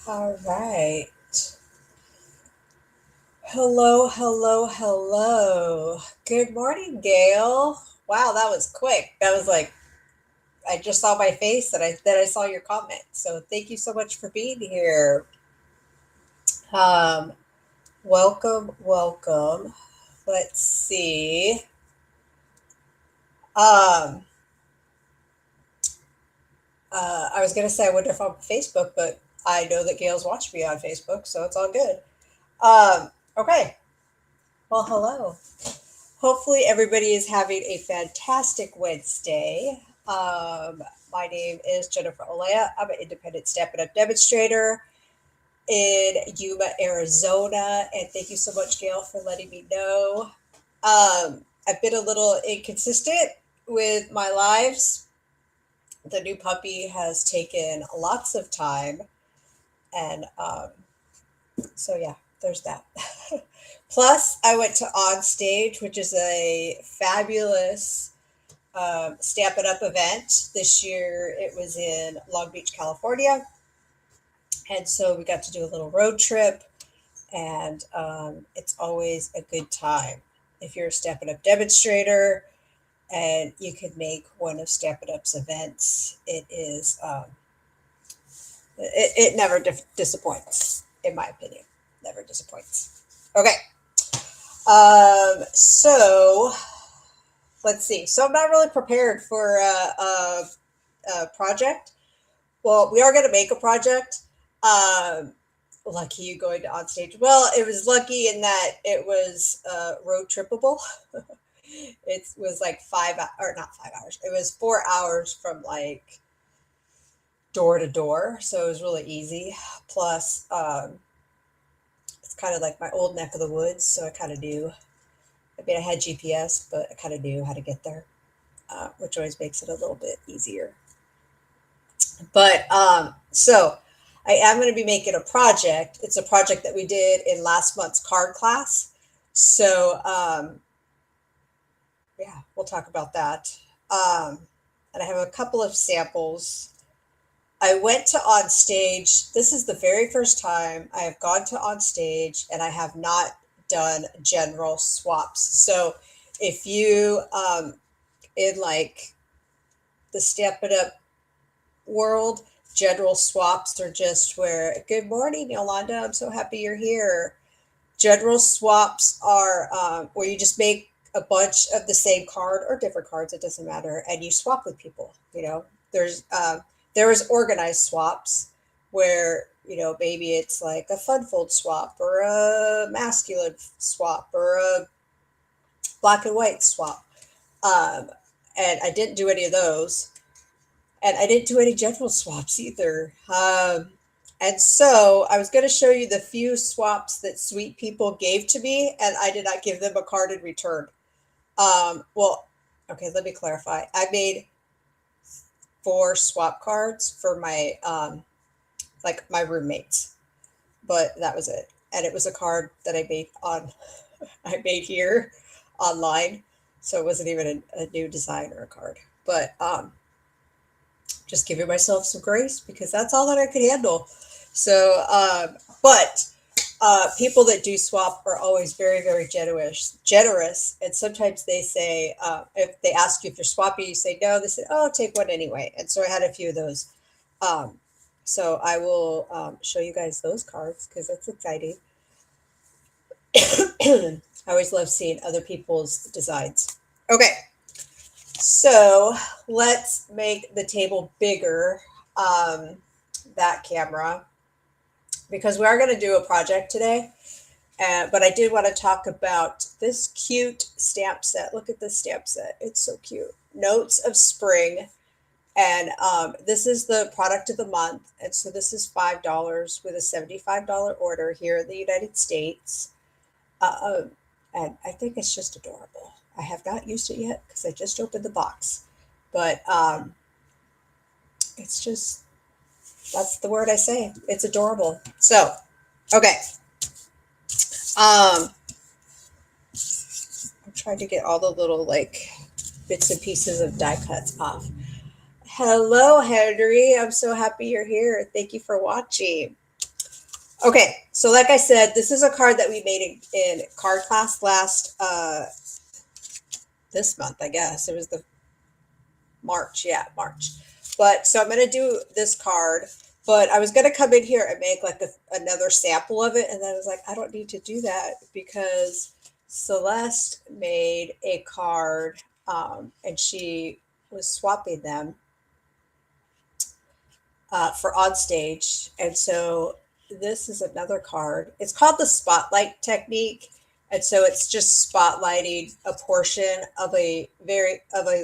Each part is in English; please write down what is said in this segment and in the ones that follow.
All right. Hello, hello, hello. Good morning, Gail. Wow, that was quick. That was like I just saw my face and I saw your comment. So thank you so much for being here. Um, welcome, welcome. Let's see. Um, I was gonna say I wonder if I'm on Facebook, but I know that Gail's watching me on Facebook, so it's all good. Okay. Well, hello. Hopefully, everybody is having a fantastic Wednesday. My name is Jennifer Olea. I'm an independent Step It Up demonstrator in Yuma, Arizona. And thank you so much, Gail, for letting me know. I've been a little inconsistent with my lives. The new puppy has taken lots of time. And so, yeah, there's that. Plus, I went to On Stage, which is a fabulous Stamp It Up event. This year it was in Long Beach, California. And so we got to do a little road trip, and it's always a good time. If you're a Stamp It Up demonstrator and you could make one of Stamp It Up's events, it never disappoints, in my opinion. Never disappoints. Okay. So let's see. So I'm not really prepared for a project. Well, we are going to make a project. Um, lucky you going to on stage. Well, it was lucky in that it was road trippable. It was like or not 5 hours. It was 4 hours from like door to door, so it was really easy. Plus, it's kind of like my old neck of the woods, so I kind of knew. I mean, I had GPS, but I kind of knew how to get there, which always makes it a little bit easier. But so I am going to be making a project. It's a project that we did in last month's card class. So yeah, we'll talk about that. And I have a couple of samples. I went to On Stage. This is the very first time I have gone to On Stage and I have not done general swaps. So if you in like the Stamp It Up world, general swaps are just where, good morning, Yolanda, I'm so happy you're here. General swaps are where you just make a bunch of the same card or different cards, it doesn't matter, and you swap with people. There's there is organized swaps where maybe it's like a fun fold swap or a masculine swap or a black and white swap. um, and I didn't do any of those, and I didn't do any general swaps either. And so I was going to show you the few swaps that sweet people gave to me, and I did not give them a card in return. Well, okay, let me clarify. I made 4 swap cards for my like my roommates, but that was it. And it was a card that I made on I made here online, so it wasn't even a new design or a card. But just giving myself some grace because that's all that I could handle. So, but people that do swap are always very, very generous. And sometimes they say, if they ask you if you're swapping, you say no. They say, "Oh, take one anyway." And so I had a few of those. Um, so I will show you guys those cards because that's exciting. I always love seeing other people's designs. Okay, so let's make the table bigger, um, that camera, because we are going to do a project today. But I did want to talk about this cute stamp set. Look at this stamp set. It's so cute. Notes of Spring. And this is the product of the month. And so this is $5 with a $75 order here in the United States. Uh, and I think it's just adorable. I have not used it yet because I just opened the box. But it's just, that's the word I say. It's adorable. So, okay. I'm trying to get all the little like bits and pieces of die cuts off. I Hello, Henry. I'm so happy you're here. Thank you for watching. Okay, so like I said, this is a card that we made in card class last this month, I guess. It was the March, yeah, March. But so I'm gonna do this card, but I was gonna come in here and make like another sample of it, and then I was like, I don't need to do that because Celeste made a card, and she was swapping them for on stage, and so this is another card. It's called the spotlight technique, and so it's just spotlighting a portion of a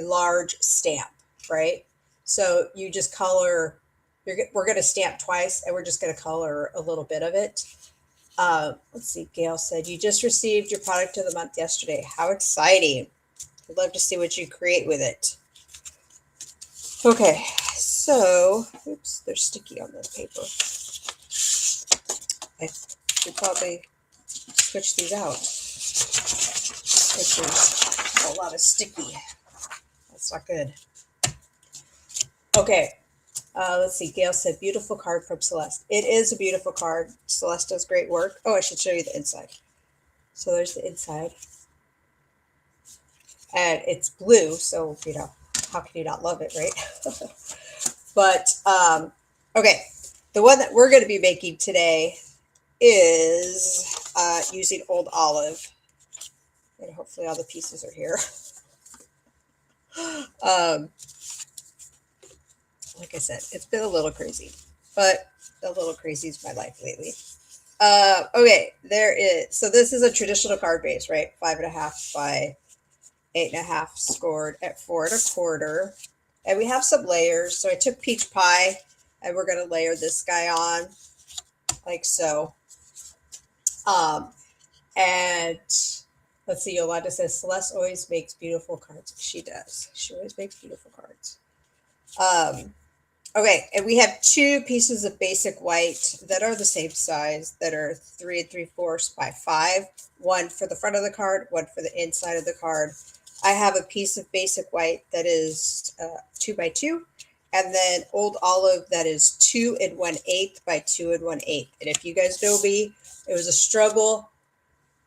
large stamp, right? So you just color. We're going to stamp twice, and we're just going to color a little bit of it. Let's see. Gail said you just received your product of the month yesterday. How exciting! I'd love to see what you create with it. Okay, so, oops, they're sticky on the paper. I should probably switch these out. This is a lot of sticky. That's not good. Okay, let's see. Gail said, beautiful card from Celeste. It is a beautiful card. Celeste does great work. Oh, I should show you the inside. So there's the inside. And it's blue, so, you know, how can you not love it, right? But, okay, the one that we're going to be making today is using Old Olive. And hopefully all the pieces are here. Like I said, it's been a little crazy, but a little crazy is my life lately. Okay, there is. So this is a traditional card base, right? 5.5 by 8.5, scored at 4 1/4. And we have some layers. So I took peach pie, and we're going to layer this guy on like so. And let's see, Yolanda says Celeste always makes beautiful cards. She does. She always makes beautiful cards. Okay, and we have two pieces of basic white that are the same size, that are 3 3/4 by 5. One for the front of the card, one for the inside of the card. I have a piece of basic white that is 2 by 2, and then Old Olive that is 2 1/8 by 2 1/8. And if you guys know me, it was a struggle.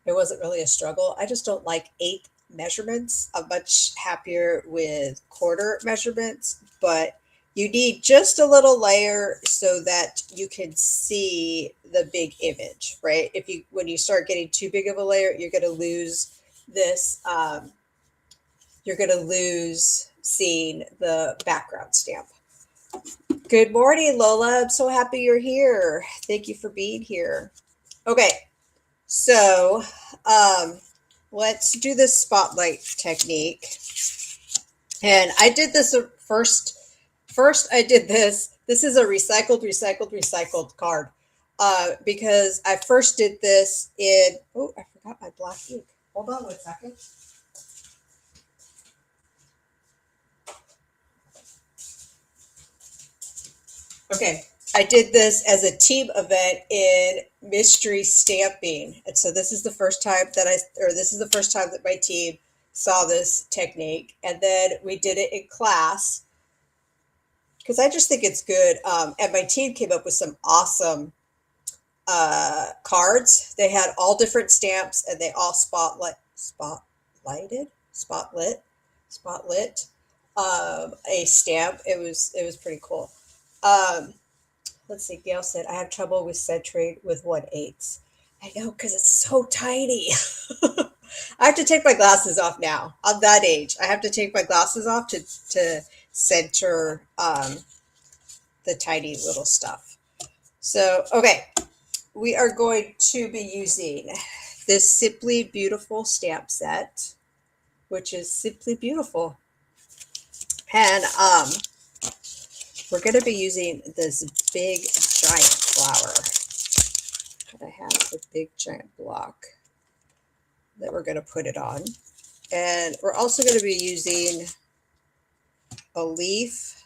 It wasn't really a struggle. I just don't like 8 measurements. I'm much happier with quarter measurements, but you need just a little layer so that you can see the big image, right? When you start getting too big of a layer, you're going to lose this. You're going to lose seeing the background stamp. Good morning, Lola. I'm so happy you're here. Thank you for being here. Okay, so let's do this spotlight technique. And I did this first. First, I did this. This is a recycled card because I first did this in. Oh, I forgot my black ink. Hold on 1 second. Okay, I did this as a team event in mystery stamping, and so this is the first time that my team saw this technique, and then we did it in class because I just think it's good. And my team came up with some awesome cards. They had all different stamps, and they all spotlit a stamp. It was pretty cool. Let's see. Gail said, I have trouble with centering with 1/8. I know, because it's so tiny. I have to take my glasses off now. I'm that age. I have to take my glasses off to center the tiny little stuff. So, okay. We are going to be using this Simply Beautiful stamp set, which is Simply Beautiful. And we're going to be using this big giant flower. I have the big giant block that we're going to put it on. And we're also going to be using a leaf.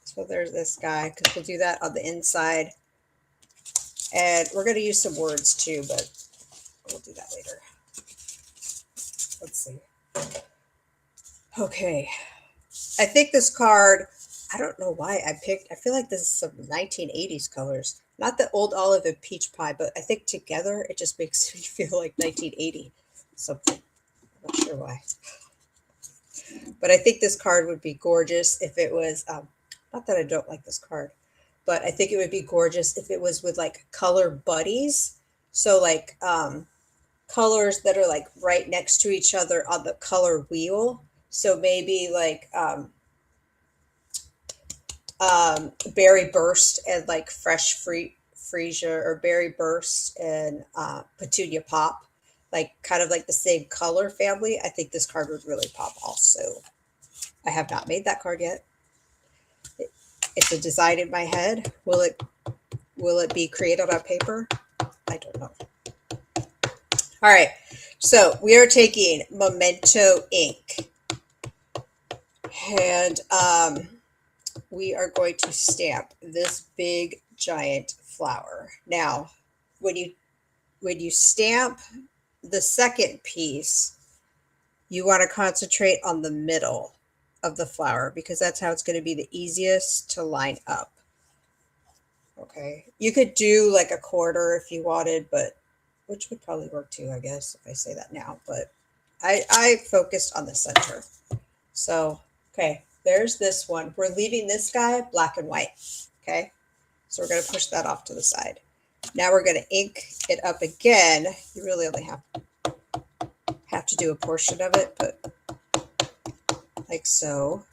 So there's this guy, because we'll do that on the inside. And we're going to use some words too, but we'll do that later. Let's see. Okay. I think this card I don't know why I picked, I feel like this is some 1980s colors. Not the old olive and peach pie, but I think together it just makes me feel like 1980 something. I'm not sure why. But I think this card would be gorgeous if it was, not that I don't like this card, but I think it would be gorgeous if it was with like color buddies. So like colors that are like right next to each other on the color wheel. So maybe like berry burst and like freesia or berry burst and petunia pop, like kind of like the same color family. I think this card would really pop also. I have not made that card yet. It's a design in my head. Will it be created on paper? I don't know. All right. So we are taking Memento ink, and we are going to stamp this big giant flower. Now, when you stamp the second piece, you want to concentrate on the middle of the flower because that's how it's going to be the easiest to line up. Okay. You could do like a quarter if you wanted, but which would probably work too, I guess, if I say that now. But I focused on the center. So, okay, there's this one. We're leaving this guy black and white. Okay. So we're going to push that off to the side. Now we're going to ink it up again. You really only have to do a portion of it, but like so.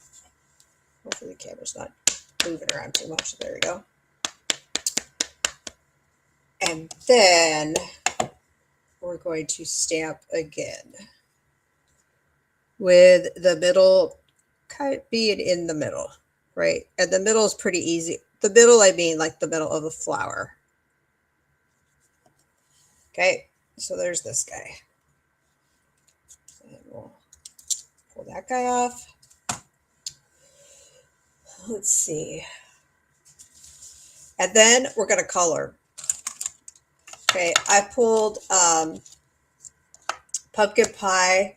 Hopefully the camera's not moving around too much. There we go. And then we're going to stamp again with the middle kind of being in the middle, right? And the middle is pretty easy. The middle, I mean like the middle of the flower. Okay, so there's this guy. And we'll pull that guy off. Let's see. And then we're going to color. Okay, I pulled pumpkin pie,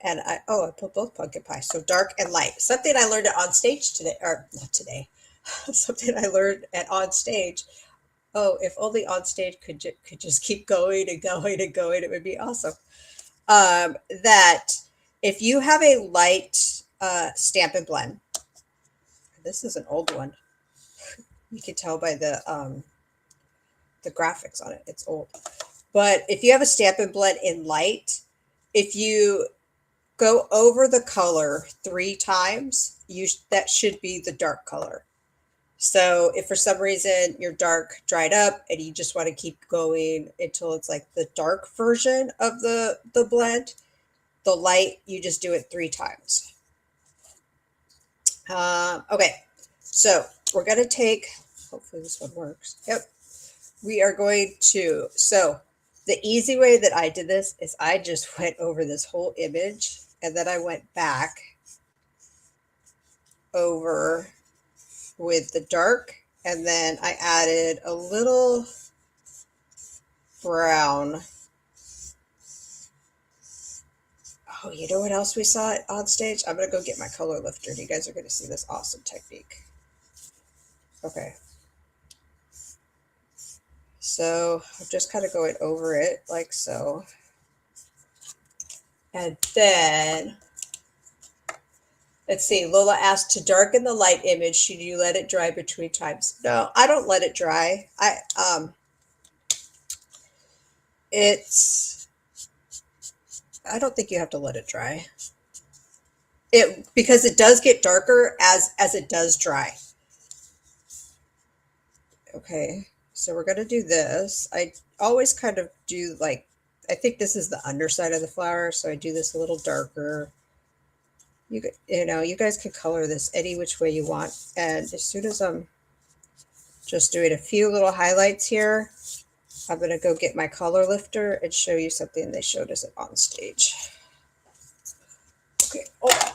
and I put both pumpkin pie, so dark and light. Something I learned on stage today, or not today, something I learned at on stage. Oh, if only on stage could just keep going and going and going, it would be awesome. That if you have a light Stampin' Blend, this is an old one. You can tell by the graphics on it. It's old. But if you have a Stampin' Blend in light, if you go over the color 3 times, that should be the dark color. So if for some reason your dark dried up and you just want to keep going until it's like the dark version of the blend, the light, you just do it 3 times. Okay, so we're going to take, hopefully this one works. Yep. We are going to, so the easy way that I did this is I just went over this whole image and then I went back over with the dark, and then I added a little brown. Oh, you know what else we saw on stage? I'm going to go get my color lifter, and you guys are going to see this awesome technique. Okay. So I'm just kind of going over it like so. And then, let's see, Lola asked to darken the light image. Should you let it dry between times? No, I don't let it dry. I don't think you have to let it dry. Because it does get darker as it does dry. Okay, so we're going to do this. I always kind of do like, I think this is the underside of the flower, so I do this a little darker. You guys can color this any which way you want. And as soon as I'm just doing a few little highlights here, I'm going to go get my color lifter and show you something they showed us on stage. Okay. Oh.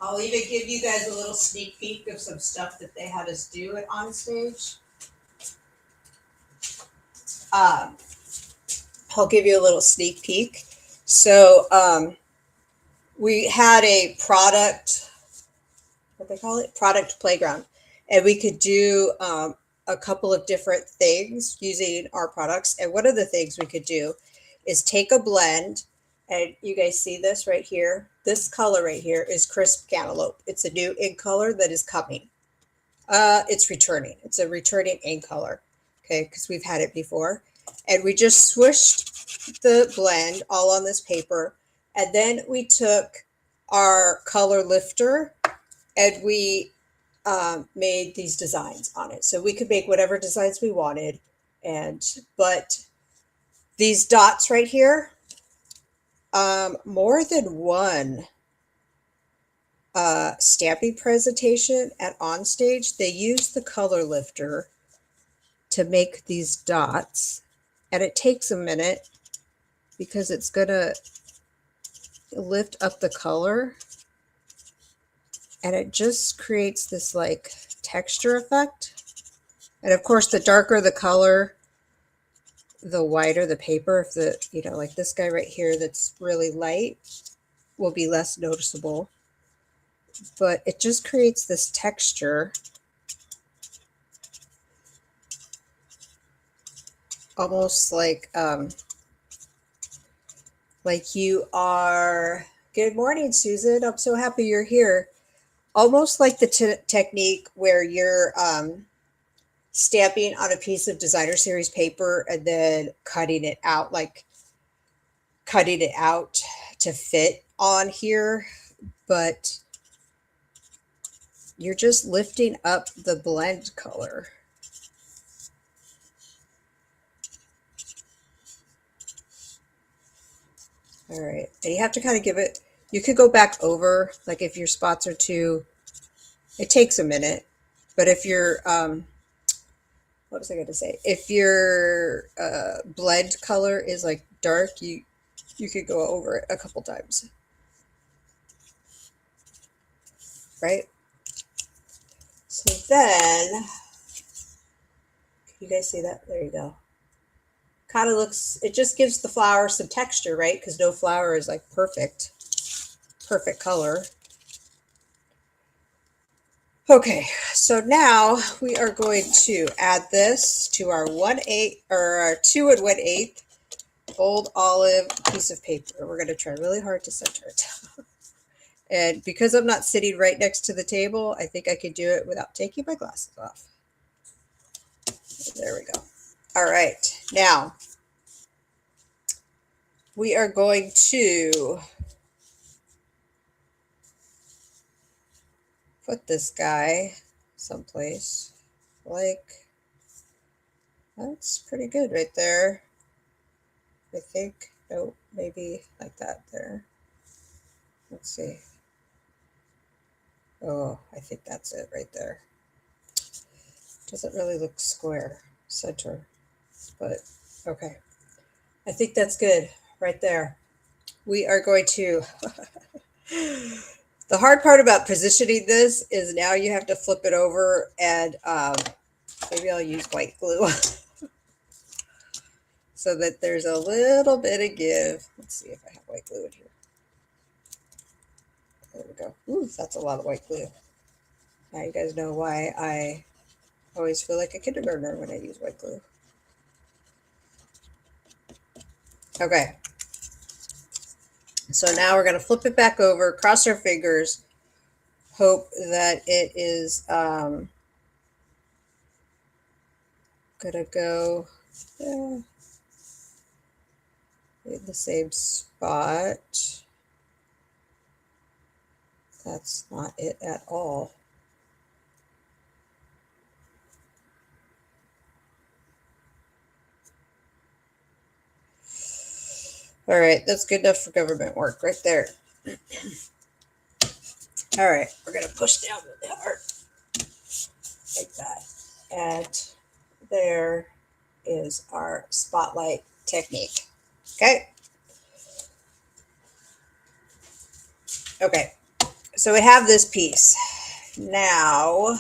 I'll even give you guys a little sneak peek of some stuff that they had us do at on stage. I'll give you a little sneak peek. So we had a product, what they call it, product playground, and we could do a couple of different things using our products. And one of the things we could do is take a blend, and you guys see this right here. This color right here is Crisp Cantaloupe. It's a new ink color that is coming. It's returning. It's a returning ink color, okay, because we've had it before. And we just swished the blend all on this paper, and then we took our color lifter and we made these designs on it. So we could make whatever designs we wanted, but these dots right here, more than one stamping presentation at Onstage, they use the color lifter to make these dots, and it takes a minute because it's gonna lift up the color, and it just creates this like texture effect. And of course, the darker the color, the whiter the paper. If the, you know, like this guy right here that's really light will be less noticeable, but it just creates this texture, almost like you are, good morning, Susan. I'm so happy you're here. Almost like the technique where you're stamping on a piece of designer series paper and then cutting it out, like cutting it out to fit on here, but you're just lifting up the blend color. All right, and you have to kind of give it, you could go back over, like if your spots are too, it takes a minute, but if you're, what was I going to say? If your blend color is like dark, you could go over it a couple times, right? So then, can you guys see that? There you go. Kind of looks, it just gives the flower some texture, right? Because no flower is like perfect color. Okay, so now we are going to add this to our 1/8 or our 2 1/8 gold olive piece of paper. We're going to try really hard to center it. And because I'm not sitting right next to the table, I think I could do it without taking my glasses off. There we go. All right, now we are going to put this guy someplace, like, that's pretty good right there, I think. Oh, maybe like that there. Let's see. Oh, I think that's it right there. Doesn't really look square center, but okay. I think that's good right there. We are going to, the hard part about positioning this is now you have to flip it over, and maybe I'll use white glue so that there's a little bit of give. Let's see if I have white glue in here. There we go. Ooh, that's a lot of white glue. Now you guys know why I always feel like a kindergartner when I use white glue. Okay. So now we're going to flip it back over, cross our fingers, hope that it is going to go in the same spot. That's not it at all. All right, that's good enough for government work right there. All right, we're going to push down really hard like that. And there is our spotlight technique. Okay. Okay, so we have this piece. Now,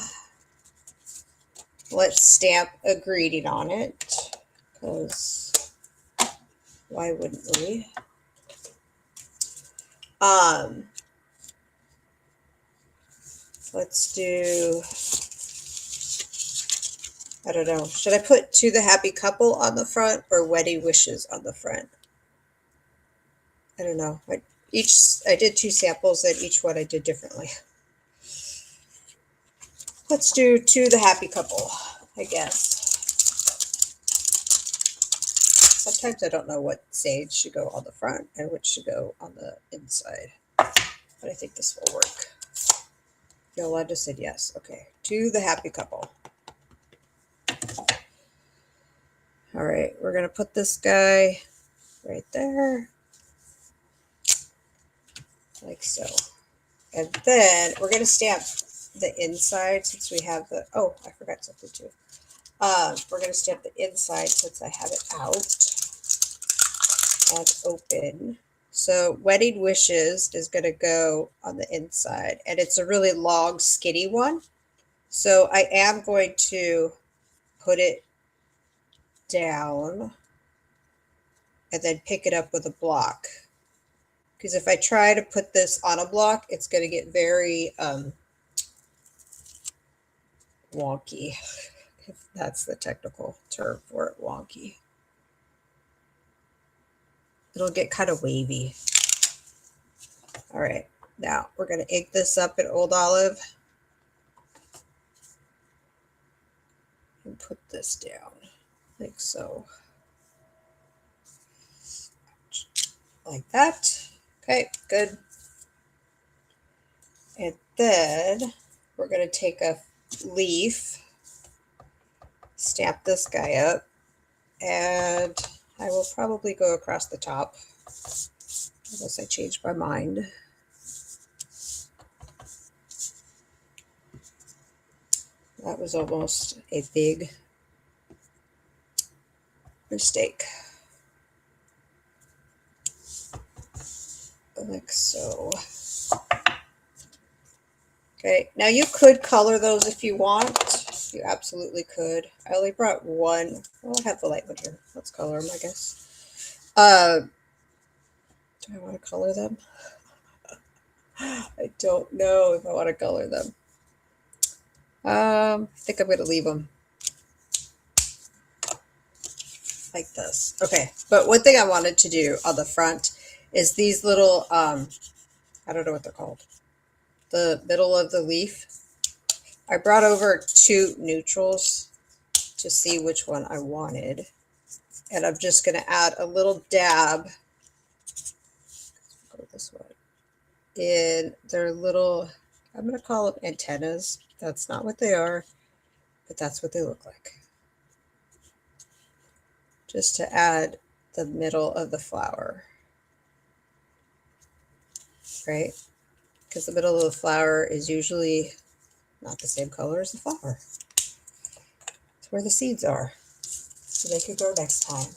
let's stamp a greeting on it. because why wouldn't we? Let's do, I don't know. Should I put To the Happy Couple on the front or Wedding Wishes on the front? I don't know. I did 2 samples, and each one I did differently. Let's do To the Happy Couple, I guess. Sometimes I don't know what sage should go on the front and which should go on the inside, but I think this will work. Yolanda said yes. Okay, To the Happy Couple. All right, we're going to put this guy right there, like so. And then we're going to stamp the inside since we have the, oh, I forgot something too. We're going to stamp the inside since I have it out and open. So Wedding Wishes is going to go on the inside, and it's a really long, skinny one. So I am going to put it down and then pick it up with a block. Because if I try to put this on a block, it's going to get very wonky, if that's the technical term for it, wonky. It'll get kind of wavy. All right, now we're going to ink this up in Old Olive and put this down like so. Like that. Okay, good. And then we're going to take a leaf, stamp this guy up, and I will probably go across the top unless I change my mind. That was almost a big mistake. Like so. Okay, now you could color those if you want. You absolutely could. I only brought one. Well, I have the light one here. Let's color them, I guess. Do I want to color them? I don't know if I want to color them. I think I'm going to leave them like this. Okay, but one thing I wanted to do on the front is these little, I don't know what they're called, the middle of the leaf. I brought over 2 neutrals to see which one I wanted. And I'm just going to add a little dab, go this way, in their little, I'm going to call them antennas. That's not what they are, but that's what they look like. Just to add the middle of the flower, right? Because the middle of the flower is usually not the same color as the flower. It's where the seeds are, so they could grow next time.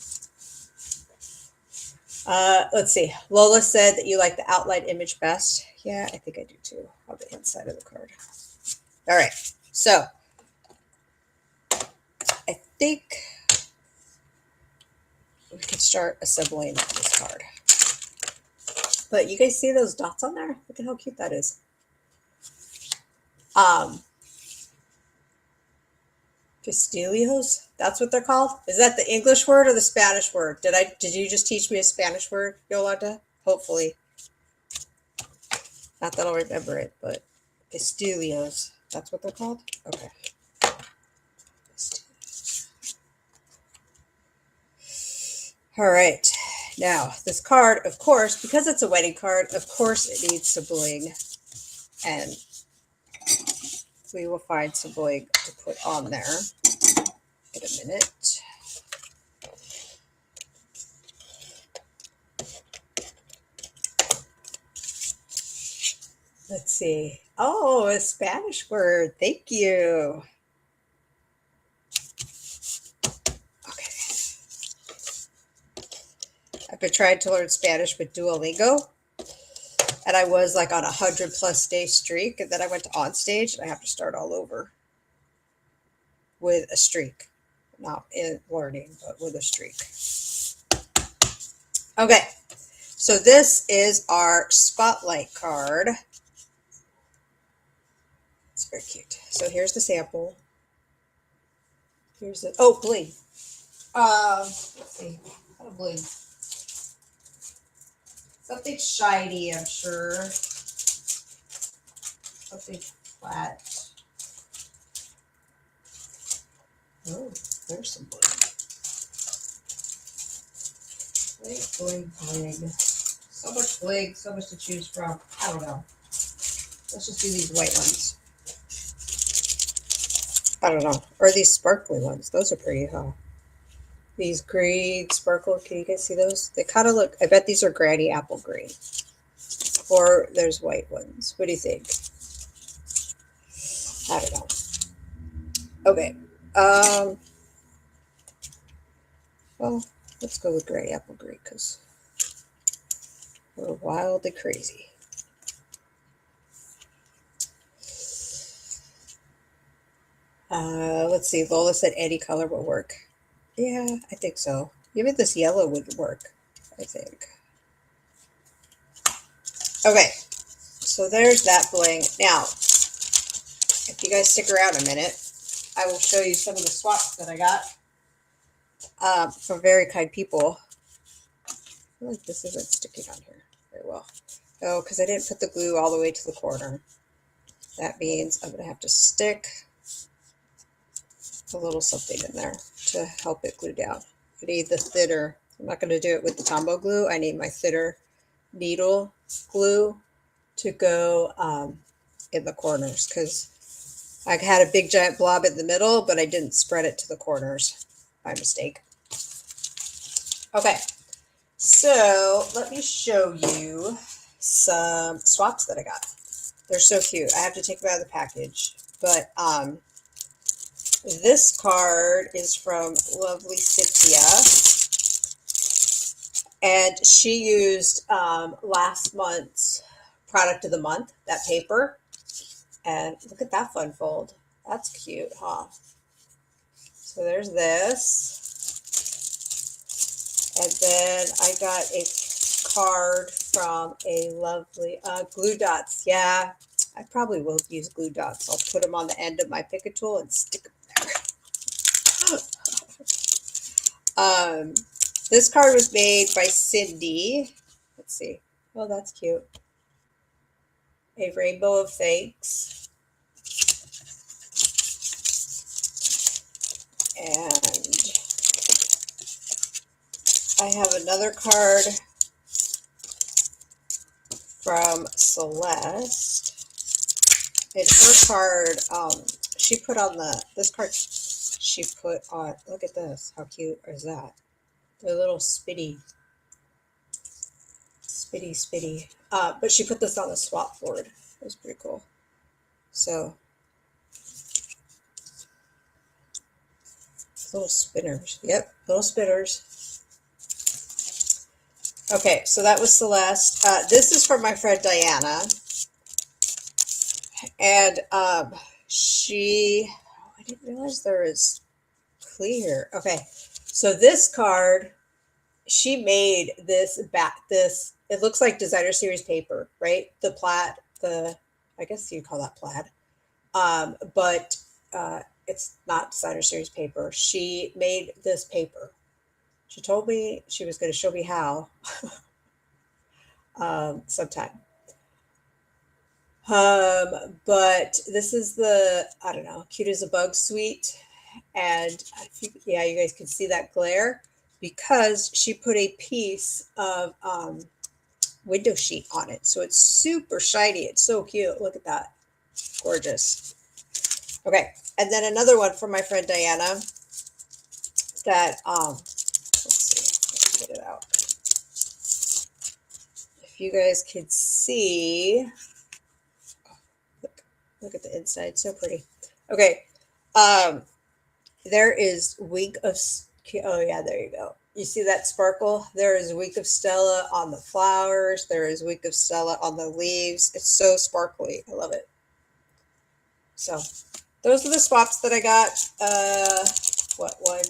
Let's see. Lola said that you like the outline image best. Yeah, I think I do too, on the inside of the card. All right, so I think we could start assembling this card. But you guys see those dots on there? Look at how cute that is. Pistilios, that's what they're called? Is that the English word or the Spanish word? Did you just teach me a Spanish word, Yolanda? Hopefully. Not that I'll remember it, but pistilios, that's what they're called? Okay. All right. Now, this card, of course, because it's a wedding card, of course it needs some bling. And we will find some bling to put on there in a minute. Let's see. Oh, a Spanish word. Thank you. Okay. I've been trying to learn Spanish with Duolingo, and I was like on a 100+ day streak, and then I went to On Stage, and I have to start all over with a streak. not in learning, but with a streak. Okay, so this is our spotlight card. It's very cute. So here's the sample. Here's the, oh, bling. Let's see, what a bling. Something shiny, I'm sure. Something flat. Oh, there's some bling. Bling, bling, bling. So much bling, so much to choose from. I don't know. Let's just do these white ones. I don't know. Or these sparkly ones. Those are pretty, huh? These green sparkle. Can you guys see those? They kind of look, I bet these are Granny Apple green. Or there's white ones. What do you think? I don't know. Okay. Well, let's go with Granny Apple green because we're wildly crazy. Let's see. Lola said any color will work. Yeah, I think so. Even this yellow would work, I think. Okay, so there's that bling. Now, if you guys stick around a minute, I will show you some of the swaps that I got from very kind people. I feel like this isn't sticking on here very well. Oh, because I didn't put the glue all the way to the corner. That means I'm going to have to stick a little something in there to help it glue down. I need the thinner. I'm not going to do it with the Tombow glue. I need my thinner needle glue to go in the corners because I had a big giant blob in the middle, but I didn't spread it to the corners by mistake. Okay, so let me show you some swaps that I got. They're so cute. I have to take them out of the package, but this card is from Lovely Cynthia, and she used last month's product of the month, that paper. And look at that fun fold. That's cute, huh? So there's this. And then I got a card from a lovely glue dots. Yeah, I probably will use glue dots. I'll put them on the end of my Pick-a tool and stick them there. This card was made by Cindy. Let's see. Oh, that's cute. A rainbow of thanks. And I have another card from Celeste. And her card, she put on this card she put on, look at this. How cute is that? They're little spitty. But she put this on the swap board. It was pretty cool. So, little spinners. Yep, little spinners. Okay, so that was Celeste. This is from my friend Diana. And I didn't realize there is clear. Okay, so this card, she made this it looks like designer series paper, right? The plaid, I guess you call that plaid. But it's not designer series paper. She made this paper. She told me she was going to show me how sometime. But this is the, I don't know, Cute as a Bug suite. And yeah, you guys can see that glare because she put a piece of window sheet on it. So it's super shiny. It's so cute. Look at that. Gorgeous. Okay. And then another one from my friend Diana that, let's see, let's get it out. If you guys could see, look at the inside. So pretty. Okay. There is Wink of, oh yeah, there you go. You see that sparkle? There is Wink of Stella on the flowers. There is Wink of Stella on the leaves. It's so sparkly. I love it. So those are the swaps that I got. what, 5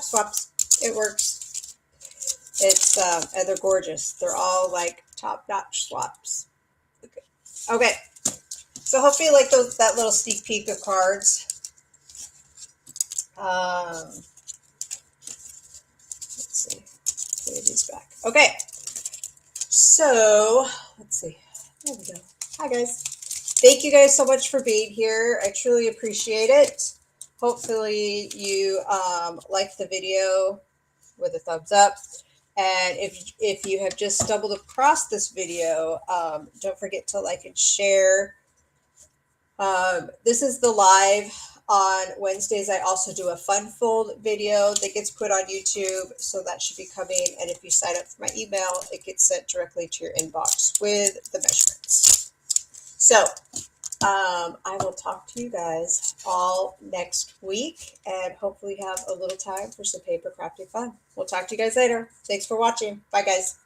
swaps. It works. It's and they're gorgeous. They're all like top-notch swaps. Okay. So hopefully you like that little sneak peek of cards. Let's see. Put these back. Okay. So let's see. There we go. Hi guys. Thank you guys so much for being here. I truly appreciate it. Hopefully you liked the video with a thumbs up. And if you have just stumbled across this video, don't forget to like and share. This is the live on Wednesdays. I also do a fun fold video that gets put on YouTube, so that should be coming. And if you sign up for my email, it gets sent directly to your inbox with the measurements. So I will talk to you guys all next week, and hopefully have a little time for some paper crafting fun. We'll talk to you guys later. Thanks for watching. Bye, guys.